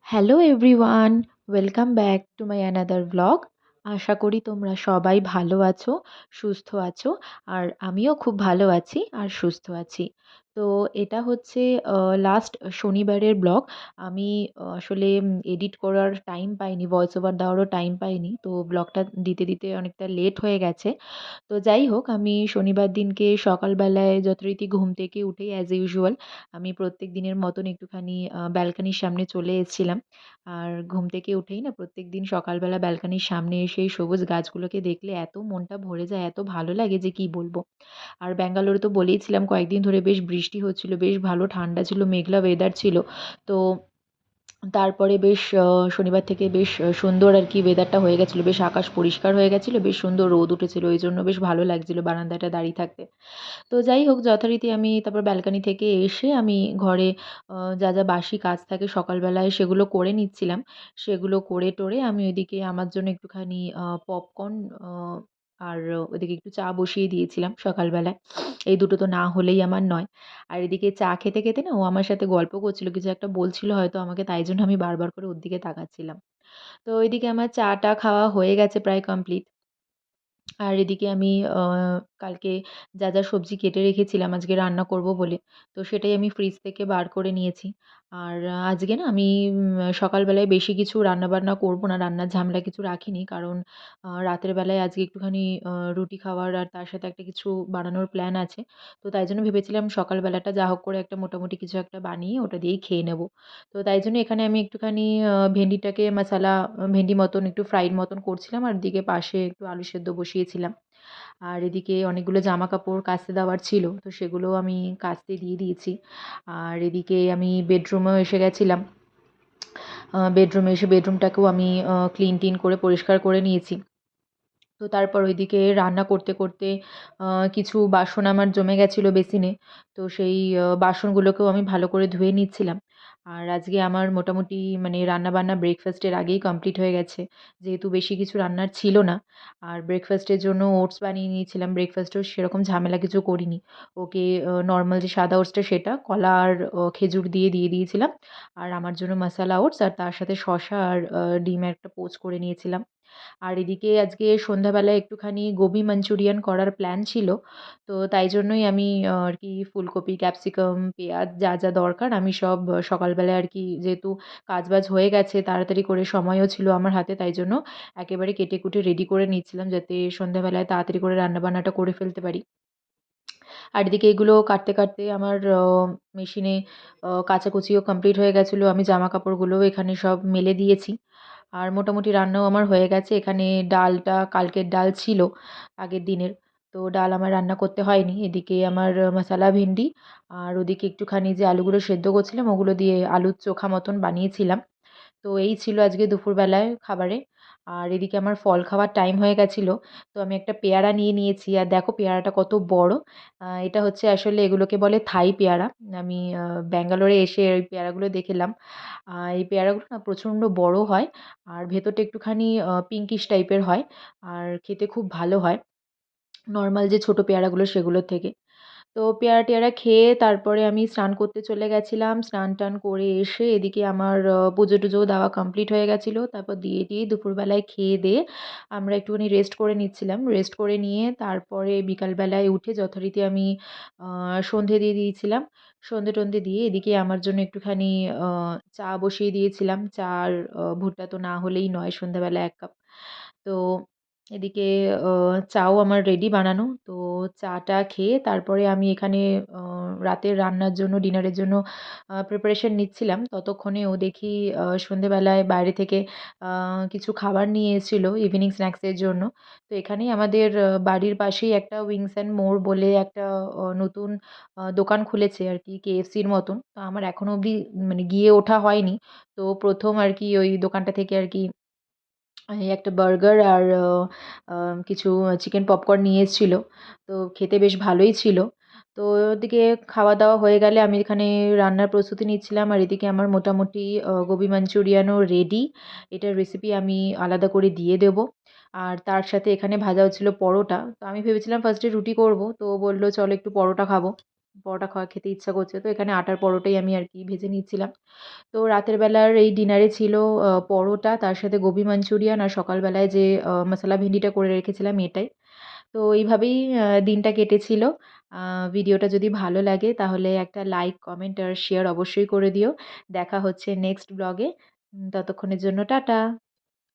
Hello everyone, welcome back to my another blog. আশা করি তোমরা সবাই ভালো আছো, সুস্থ আছো। আর আমিও খুব ভালো আছি আর সুস্থ আছি। তো এটা হচ্ছে লাস্ট শনিবারের ব্লগ। আমি আসলে এডিট করার টাইম পাইনি, ভয়েস ওভার দেওয়ারও টাইম পাইনি, তো ব্লগটা দিতে দিতে অনেকটা লেট হয়ে গেছে। তো যাই হোক, আমি শনিবার দিনকে সকালবেলায় যথারীতি ঘুম থেকে উঠেই অ্যাজ ইউজুয়াল আমি প্রত্যেক দিনের মতন একটুখানি ব্যালকনির সামনে চলে এসেছিলাম। আর ঘুম থেকে উঠেই না প্রত্যেকদিন সকালবেলা ব্যালকনির সামনে এসে এই সবুজ গাছগুলোকে দেখলে এত মনটা ভরে যায়, এত ভালো লাগে যে কি বলবো। আর ব্যাঙ্গালোরে তো বলেইছিলাম কয়েকদিন ধরে বেশ বৃষ্টি হচ্ছিল, বেশ ভালো ঠান্ডা ছিল, মেঘলা ওয়েদার ছিল। তো তারপরে বেশ শনিবার থেকে বেশ সুন্দর আর কি ওয়েদারটা হয়ে গেছিলো, বেশ আকাশ পরিষ্কার হয়ে গেছিলো, বেশ সুন্দর রোদ উঠেছিল, ওই জন্য বেশ ভালো লাগছিলো বারান্দাটা দাঁড়িয়ে থাকতে। তো যাই হোক, যথারীতি আমি তারপর ব্যালকনি থেকে এসে আমি ঘরে যা যা বাসি কাজ থাকে সকালবেলায় সেগুলো করে নিচ্ছিলাম। সেগুলো করে টোরে আমি ওইদিকে আমার জন্য একটুখানি পপকর্ন আর ওইদিকে একটু চা বসিয়ে দিয়েছিলাম সকালবেলায়। এই দুটো তো না হলেই আমার নয়। আর এদিকে চা খেতে খেতে না ও আমার সাথে গল্প করছিল, কিছু একটা বলছিল হয়তো আমাকে, তাই জন্য আমি বারবার করে ওর দিকে তাকাচ্ছিলাম। তো ওইদিকে আমার চা-টা খাওয়া হয়ে গেছে, প্রায় কমপ্লিট। আর এদিকে আমি কালকে যা সবজি কেটে রেখেছিলাম আজকে রান্না করব বলে, তো সেটাই আমি ফ্রিজ থেকে বার করে নিয়েছি। আর আজকে না আমি সকালবেলায় বেশি কিছু রান্নাবান্না করব না, রান্নার ঝামেলা কিছু রাখিনি। কারণ রাতের বেলায় আজকে একটুখানি রুটি খাওয়ার আর তার সাথে একটা কিছু বানানোর প্ল্যান আছে। তো তাই জন্য ভেবেছিলাম সকালবেলাটা যা হোক করে একটা মোটামুটি কিছু একটা বানিয়ে ওটা দিয়েই খেয়ে নেব। তো তাই জন্য এখানে আমি একটুখানি ভেন্ডিটাকে মশালা ভেন্ডি মতন একটু ফ্রাইড মতন করছিলাম, আর এদিকে পাশে একটু আলু সেদ্ধ বসিয়েছিলাম। আর এদিকে অনেকগুলো জামাকাপড় কাচতে দেওয়ার ছিল, তো সেগুলোও আমি কাচতে দিয়ে দিয়েছি। আর এদিকে আমি বেডরুমেও এসে গেছিলাম। বেডরুমে এসে বেডরুমটাকেও আমি ক্লিন-টিন করে পরিষ্কার করে নিয়েছি। তো তারপর ওইদিকে রান্না করতে করতে কিছু বাসন আমার জমে গেছিলো বেসিনে। তো সেই বাসনগুলোকেও আমি ভালো করে ধুয়ে নিচ্ছিলাম। আর আজকে আমার মোটামুটি মানে রান্নাবান্না ব্রেকফাস্টের আগেই কমপ্লিট হয়ে গেছে। যেহেতু বেশি কিছু রান্নার ছিল না। আর ব্রেকফাস্টের জন্য ওটস বানিয়ে নিয়েছিলাম। ব্রেকফাস্টেও সেরকম ঝামেলা কিছু করিনি। ওকে নরমাল যে সাদা ওটসটা সেটা কলা আর খেজুর দিয়ে দিয়েছিলাম। আর আমার জন্য মাসালা ওটস আর তার সাথে শসা আর ডিমের একটা পোচ করে নিয়েছিলাম। আর এদিকে আজকে সন্ধ্যাবেলায় একটুখানি গোবি মাঞ্চুরিয়ান করার প্ল্যান ছিল। তো তাই জন্যই আমি আর কি ফুলকপি, ক্যাপসিকাম, পেঁয়াজ যা দরকার আমি সব সকালবেলায় আর কি, যেহেতু কাজবাজ হয়ে গেছে তাড়াতাড়ি করে সময়ও ছিল আমার হাতে, তাই জন্য একেবারে কেটে-কুটে রেডি করে নিচ্ছিলাম যাতে সন্ধ্যাবেলায় তাড়াতাড়ি করে রান্নাবান্নাটা করে ফেলতে পারি। আর এদিকে এগুলো কাটতে কাটতে আমার মেশিনে কাচাকুচিও কমপ্লিট হয়ে গেছিলো। আমি জামাকাপড়গুলোও এখানে সব মেলে দিয়েছি। আর মোটামুটি রান্নাও আমার হয়ে গেছে। এখানে ডালটা কালকের ডাল ছিল আগের দিনের। তো ডাল আমার রান্না করতে হয়নি। এদিকে আমার মশালা ভেন্ডি আর ওদিকে একটুখানি যে আলুগুলো সেদ্ধ করছিলাম ওগুলো দিয়ে আলুর চোখা মতন বানিয়েছিলাম। তো এই ছিল আজকে দুপুরবেলায় খাবারে। আর এদিকে আমার ফল খাওয়ার টাইম হয়ে গেছিলো। তো আমি একটা পেয়ারা নিয়ে নিয়েছি। আর দেখো পেয়ারাটা কত বড়। এটা হচ্ছে আসলে এগুলোকে বলে থাই পেয়ারা। আমি ব্যাঙ্গালোরে এসে ওই পেয়ারাগুলো দেখলাম। এই পেয়ারাগুলো না প্রচণ্ড বড় হয়। আর ভেতরটা একটুখানি পিঙ্কিশ টাইপের হয়। আর খেতে খুব ভালো হয় নরমাল যে ছোট পেয়ারাগুলো সেগুলোর থেকে। তো পেয়ারা-টেয়ারা খেয়ে তারপরে আমি স্নান করতে চলে গেছিলাম। স্নান-টান করে এসে এদিকে আমার পুজো-টুজোও দেওয়া কমপ্লিট হয়ে গেছিলো। তারপর দিয়ে-টিয়ে দুপুরবেলায় খেয়ে-দেয়ে আমরা একটুখানি রেস্ট করে নিচ্ছিলাম। রেস্ট করে নিয়ে তারপরে বিকালবেলায় উঠে যথারীতি আমি সন্ধে দিয়ে দিয়েছিলাম। সন্ধে-টন্ধে দিয়ে এদিকে আমার জন্য একটুখানি আ চা বসিয়ে দিয়েছিলাম। চা আর ভুট্টা তো না হলেই নয় সন্ধ্যাবেলা ১ কাপ। তো এদিকে আ চাও আমার রেডি বানানো। তো চা-টা খেয়ে তারপরে আমি এখানে আ রাতের রান্নার জন্য, ডিনারের জন্য প্রিপারেশন নিচ্ছিলাম। ততক্ষণে ও দেখি সন্ধেবেলায় বাইরে থেকে আ কিছু খাবার নিয়ে এসেছিল ইভনিং স্ন্যাকসের জন্য। তো এখানেই আমাদের বাড়ির পাশেই একটা উইংস অ্যান্ড মোর বলে একটা নতুন দোকান খুলেছে আরকি, KFC-র মতন। তো আমার এখনো অবধি মানে গিয়ে ওঠা হয়নি। তো ১ম আরকি ওই দোকানটা থেকে আরকি এই একটা বার্গার আর আ কিছু চিকেন পপকর্ন নিয়ে এসেছিল। তো খেতে বেশ ভালোই ছিল। তো ওদিকে খাওয়া-দাওয়া হয়ে গেলে আমি এখানে রান্নার প্রস্তুতি নিচ্ছিলাম। আর এদিকে আমার মোটামুটি গোবি মাঞ্চুরিয়ানও রেডি। এটার রেসিপি আমি আলাদা করে দিয়ে দেব। আর তার সাথে এখানে ভাজা হচ্ছিল পরোটা। তো আমি ভেবেছিলাম ফার্স্টে রুটি করব। তো ও বলল, "চলো একটু পরোটা খাবো।" পরোটা খেতে ইচ্ছা করছে, তো এখানে আটার পরোটাই আমি আর কি ভেজে নিচ্ছিলাম। তো রাতের বেলার এই ডিনারে ছিল পরোটা, তার সাথে গোবি মাঞ্চুরিয়ান, আর সকালবেলায় যে মশলা ভেন্ডিটা করে রেখেছিলাম এটাই। তো এইভাবেই দিনটা কেটেছিল। আ ভিডিওটা যদি ভালো লাগে তাহলে একটা লাইক, কমেন্ট আর শেয়ার অবশ্যই করে দিও। দেখা হচ্ছে নেক্সট ব্লগে। ততক্ষণের জন্য টাটা।